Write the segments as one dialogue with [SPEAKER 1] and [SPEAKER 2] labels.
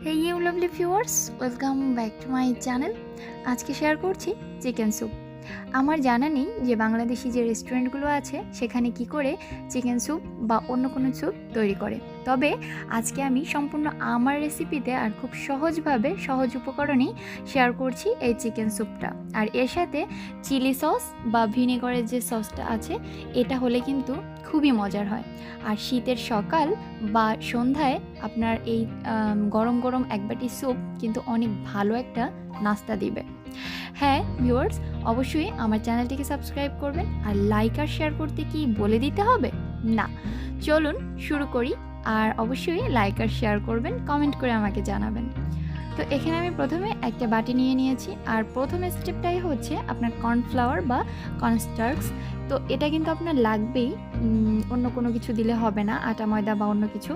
[SPEAKER 1] Hey you lovely viewers, welcome back to my channel. আজকে share করছি chicken soup. আমার জানা নেই যে বাংলাদেশি যে রেস্টুরেন্টগুলো আছে সেখানে কি করে চিকেন স্যুপ বা অন্য কোনো স্যুপ তৈরি করে। তবে আজকে আমি সম্পূর্ণ আমার রেসিপিতে আর খুব সহজভাবে সহজ উপকরণেই শেয়ার করছি এই চিকেন স্যুপটা। আর এর সাথে চিলি সস বা ভিনেগারের যে সসটা আছে এটা হলে কিন্তু খুবই মজার হয়। আর শীতের সকাল বা সন্ধ্যায় আপনার এই গরম গরম এক বাটি স্যুপ কিন্তু অনেক ভালো একটা নাস্তা দিবে। হ্যাঁ ভিউয়ার্স, অবশ্যই আমার চ্যানেলটিকে সাবস্ক্রাইব করবেন। আর লাইক আর শেয়ার করতে কি বলে দিতে হবে? না, চলুন শুরু করি। আর অবশ্যই লাইক আর শেয়ার করবেন, কমেন্ট করে আমাকে জানাবেন। তো এখানে আমি প্রথমে একটা বাটি নিয়ে নিয়েছি। আর প্রথম স্টেপটাই হচ্ছে আপনার কর্নফ্লাওয়ার বা কর্নস্টার্চ। তো এটা কিন্তু আপনার লাগবেই, অন্য কোনো কিছু দিলে হবে না, আটা ময়দা বা অন্য কিছু।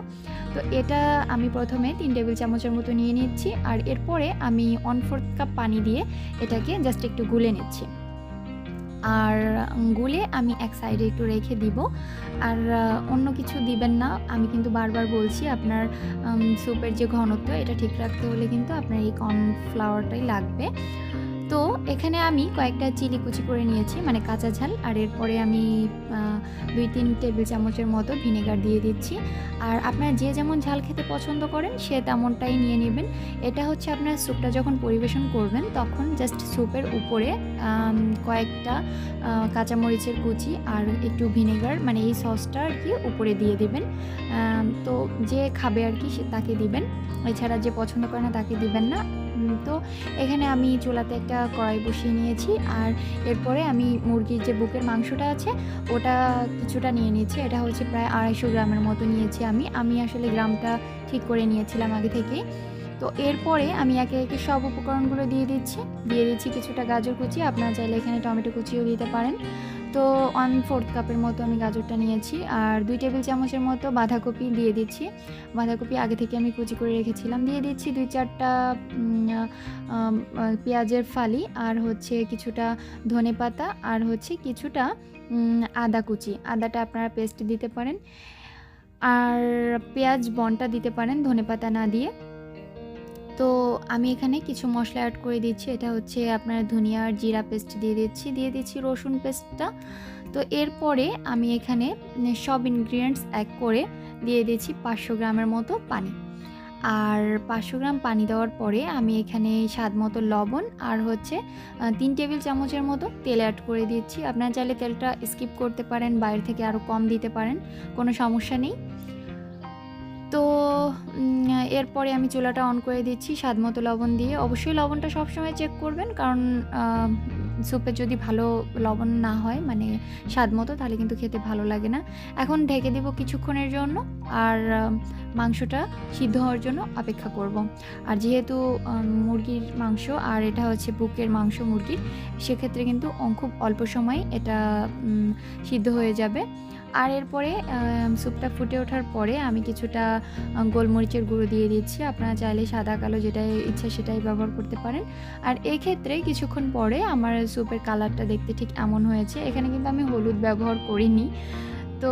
[SPEAKER 1] তো এটা আমি প্রথমে 3 টেবিল চামচের মতো নিয়ে নিচ্ছি। আর এরপরে আমি 1/4 কাপ পানি দিয়ে এটাকে জাস্ট একটু গুলে নিচ্ছি। আর গুলে আমি এক সাইডে একটু রেখে দিব। আর অন্য কিছু দিবেন না, আমি কিন্তু বারবার বলছি আপনার স্যুপের যে ঘনত্ব এটা ঠিক রাখতে হলে কিন্তু আপনার এই কর্নফ্লাওয়ারটাই লাগবে। তো এখানে আমি কয়েকটা চিলি কুচি করে নিয়েছি, মানে কাঁচা ঝাল। আর এরপরে আমি 2-3 টেবিল চামচের মতো ভিনেগার দিয়ে দিচ্ছি। আর আপনারা যে যেমন ঝাল খেতে পছন্দ করেন সে তেমনটাই নিয়ে নেবেন। এটা হচ্ছে আপনার স্যুপটা যখন পরিবেশন করবেন তখন জাস্ট স্যুপের উপরে কয়েকটা কাঁচামরিচের কুচি আর একটু ভিনেগার, মানে এই সসটা আর কি উপরে দিয়ে দিবেন। তো যে খাবে আর কি তাকে দিবেন, এছাড়া যে পছন্দ করে না তাকে দিবেন না। তো এখানে আমি চুলাতে একটা কড়াই বসিয়ে নিয়েছি। আর এরপরে আমি মুরগির যে বুকের মাংসটা আছে ওটা কিছুটা নিয়ে নিয়েছি। এটা হচ্ছে প্রায় 250 গ্রামের মতো নিয়েছি আমি আসলে গ্রামটা ঠিক করে নিয়েছিলাম আগে থেকেই। তো এরপরে আমি একে একে সব উপকরণগুলো দিয়ে দিচ্ছি কিছুটা গাজর কুচি, আপনারা চাইলে এখানে টমেটো কুচিও দিতে পারেন। তো 1/4 কাপের মতো আমি গাজরটা নিয়েছি। আর 2 টেবিল চামচের মতো বাঁধাকপি দিয়ে দিচ্ছি। বাঁধাকপি আগে থেকে আমি কুচি করে রেখেছিলাম। দিয়ে দিচ্ছি 2-4টা পেঁয়াজের ফালি, আর হচ্ছে কিছুটা ধনেপাতা, আর হচ্ছে কিছুটা আদা কুচি। আদাটা আপনারা পেস্ট দিতে পারেন, আর পেঁয়াজ বনটা দিতে পারেন ধনেপাতা না দিয়ে। তো আমি এখানে কিছু মশলা অ্যাড করে দিচ্ছি। এটা হচ্ছে আপনার ধনিয়া আর জিরা পেস্ট দিয়ে দিচ্ছি রসুন পেস্টটা। তো এরপরে আমি এখানে সব ইনগ্রিডিয়েন্টস এক করে দিয়ে দিচ্ছি 500 গ্রামের মতো পানি। আর 500 গ্রাম পানি দেওয়ার পরে আমি এখানে স্বাদ মতো লবণ আর হচ্ছে 3 টেবিল চামচের মতো তেল অ্যাড করে দিচ্ছি। আপনারা চাইলে তেলটা স্কিপ করতে পারেন, বাইরে থেকে আরও কম দিতে পারেন, কোনো সমস্যা নেই। তো এরপরে আমি চুলাটা অন করে দিচ্ছি স্বাদ মতো লবণ দিয়ে। অবশ্যই লবণটা সবসময় চেক করবেন, কারণ স্যুপে যদি ভালো লবণ না হয়, মানে স্বাদ মতো, তাহলে কিন্তু খেতে ভালো লাগে না। এখন ঢেকে দিব কিছুক্ষণের জন্য। আর মাংসটা সিদ্ধ হওয়ার জন্য অপেক্ষা করব। আর যেহেতু মুরগির মাংস আর এটা হচ্ছে বুকের মাংস মুরগির, সেক্ষেত্রে কিন্তু খুব অল্প সময় এটা সিদ্ধ হয়ে যাবে। আর এরপরে স্যুপটা ফুটে ওঠার পরে আমি কিছুটা গোলমরিচের গুঁড়ো দিয়ে দিচ্ছি। আপনারা চাইলে সাদা কালো যেটাই ইচ্ছা সেটাই ব্যবহার করতে পারেন। আর এক্ষেত্রে কিছুক্ষণ পরে আমার স্যুপের কালারটা দেখতে ঠিক এমন হয়েছে। এখানে কিন্তু আমি হলুদ ব্যবহার করিনি। তো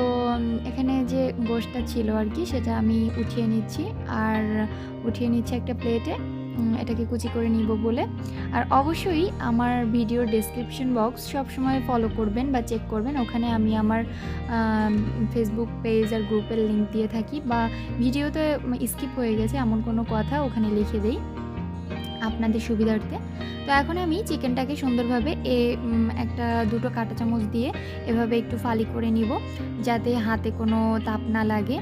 [SPEAKER 1] এখানে যে গোশটা ছিল আর কি সেটা আমি উঠিয়ে নিচ্ছি একটা প্লেটে, এটাকে কুচি করে নিব বলে। আর অবশ্যই আমার ভিডিওর ডেসক্রিপশন বক্স সবসময় ফলো করবেন বা চেক করবেন, ওখানে আমি আমার ফেসবুক পেজ আর গ্রুপের লিঙ্ক দিয়ে থাকি, বা ভিডিওতে স্কিপ হয়ে গেছে এমন কোনো কথা ওখানে লিখে দেই আপনাদের সুবিধার্থে। তো এখন আমি চিকেনটাকে সুন্দরভাবে একটা 2টো কাঁটা চামচ দিয়ে এভাবে একটু ফালি করে নিব, যাতে হাতে কোনো তাপ না লাগে।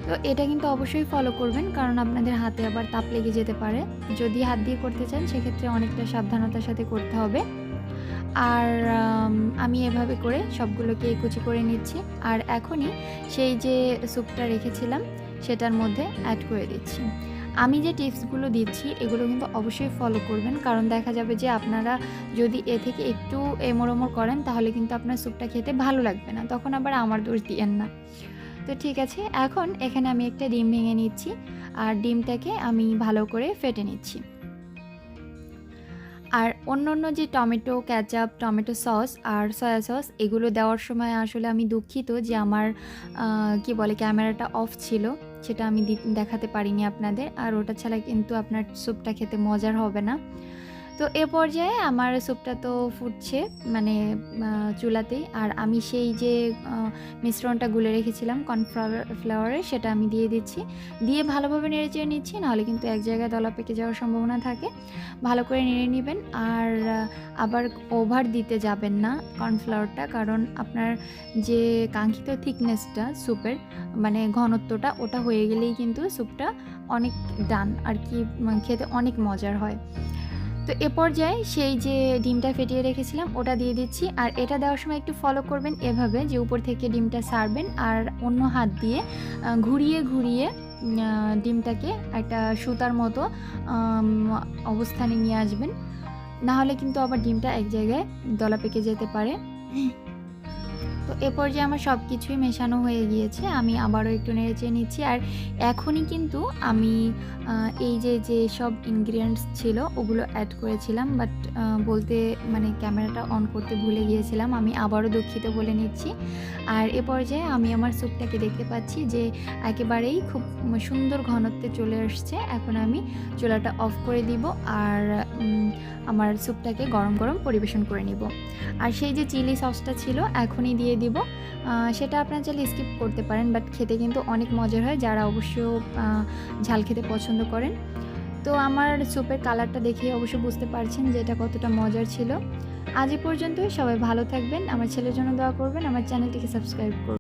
[SPEAKER 1] তো এটা কিন্তু অবশ্যই ফলো করবেন, কারণ আপনাদের হাতে আবার তাপ লেগে যেতে পারে। যদি হাত দিয়ে করতে চান সেক্ষেত্রে অনেকটা সাবধানতার সাথে করতে হবে। আর আমি এভাবে করে সবগুলোকে কুচি করে নিচ্ছি। আর এখনই সেই যে স্যুপটা রেখেছিলাম সেটার মধ্যে অ্যাড করে দিচ্ছি। আমি যে টিপসগুলো দিচ্ছি এগুলো কিন্তু অবশ্যই ফলো করবেন, কারণ দেখা যাবে যে আপনারা যদি এ থেকে একটু এমোড় করেন তাহলে কিন্তু আপনার স্যুপটা খেতে ভালো লাগবে না, তখন আবার আমার দোষ দিয়েন না। তো ঠিক আছে, এখন এখানে আমি একটা ডিম ভেঙে নিচ্ছি। আর ডিমটাকে আমি ভালো করে ফেটে নিচ্ছি। আর অন্য যে টমেটো কেচাপ, টমেটো সস আর সয়া সস এগুলো দেওয়ার সময় আসলে আমি দুঃখিত যে আমার কি বলে ক্যামেরাটা অফ ছিল, সেটা আমি দেখাতে পারিনি আপনাদের। আর ওটা ছাড়া কিন্তু আপনার স্যুপটা খেতে মজার হবে না। তো এ পর্যায়ে আমার স্যুপটা তো ফুটছে মানে চুলাতেই। আর আমি সেই যে মিশ্রণটা গুলে রেখেছিলাম কর্নফ্লাওয়ারের, সেটা আমি দিয়ে দিচ্ছি। দিয়ে ভালোভাবে নেড়েচেড়ে নিচ্ছি, নাহলে কিন্তু এক জায়গায় দলা পেকে যাওয়ার সম্ভাবনা থাকে। ভালো করে নেড়ে নেবেন। আর আবার ওভার দিতে যাবেন না কর্নফ্লাওয়ারটা, কারণ আপনার যে কাঙ্ক্ষিত থিকনেসটা স্যুপের মানে ঘনত্বটা, ওটা হয়ে গেলেই কিন্তু স্যুপটা অনেক ডান আর কি, খেতে অনেক মজার হয়। তো এ পর্যায়ে সেই যে ডিমটা ফেটিয়ে রেখেছিলাম ওটা দিয়ে দিচ্ছি। আর এটা দেওয়ার সময় একটু ফলো করবেন এভাবে, যে উপর থেকে ডিমটা ছাড়বেন আর অন্য হাত দিয়ে ঘুরিয়ে ঘুরিয়ে ডিমটাকে একটা সুতার মতো অবস্থানে নিয়ে আসবেন, নাহলে কিন্তু আবার ডিমটা এক জায়গায় দলা পেকে যেতে পারে। তো এ পর্যায়ে আমার সব কিছুই মেশানো হয়ে গিয়েছে। আমি আবারও একটু নেড়েচেড়ে নিচ্ছি। আর এখনই কিন্তু আমি এই যে সব ইনগ্রিডিয়েন্টস ছিল ওগুলো অ্যাড করেছিলাম, বাট বলতে মানে ক্যামেরাটা অন করতে ভুলে গিয়েছিলাম। আমি আবারও দুঃখিত বলে নিচ্ছি। আর এ পর্যায়ে আমি আমার স্যুপটাকে দেখতে পাচ্ছি যে একেবারেই খুব সুন্দর ঘনত্বে চলে আসছে। এখন আমি চুলাটা অফ করে দিব আর আমার স্যুপটাকে গরম গরম পরিবেশন করে নিব। আর সেই যে চিলি সসটা ছিল এখনই দিয়ে দিব। সেটা আপনারা চাইলে স্কিপ করতে পারেন, বাট খেতে কিন্তু অনেক মজার হয়, যারা অবশ্য ঝাল খেতে পছন্দ করেন। তো আমার স্যুপের কালারটা দেখে অবশ্য বুঝতে পারছেন যে এটা কতটা মজার ছিল। আজ এ পর্যন্তই। সবাই ভালো থাকবেন, আমার ছেলের জন্য দোয়া করবেন, আমার চ্যানেলটিকে সাবস্ক্রাইব করবেন।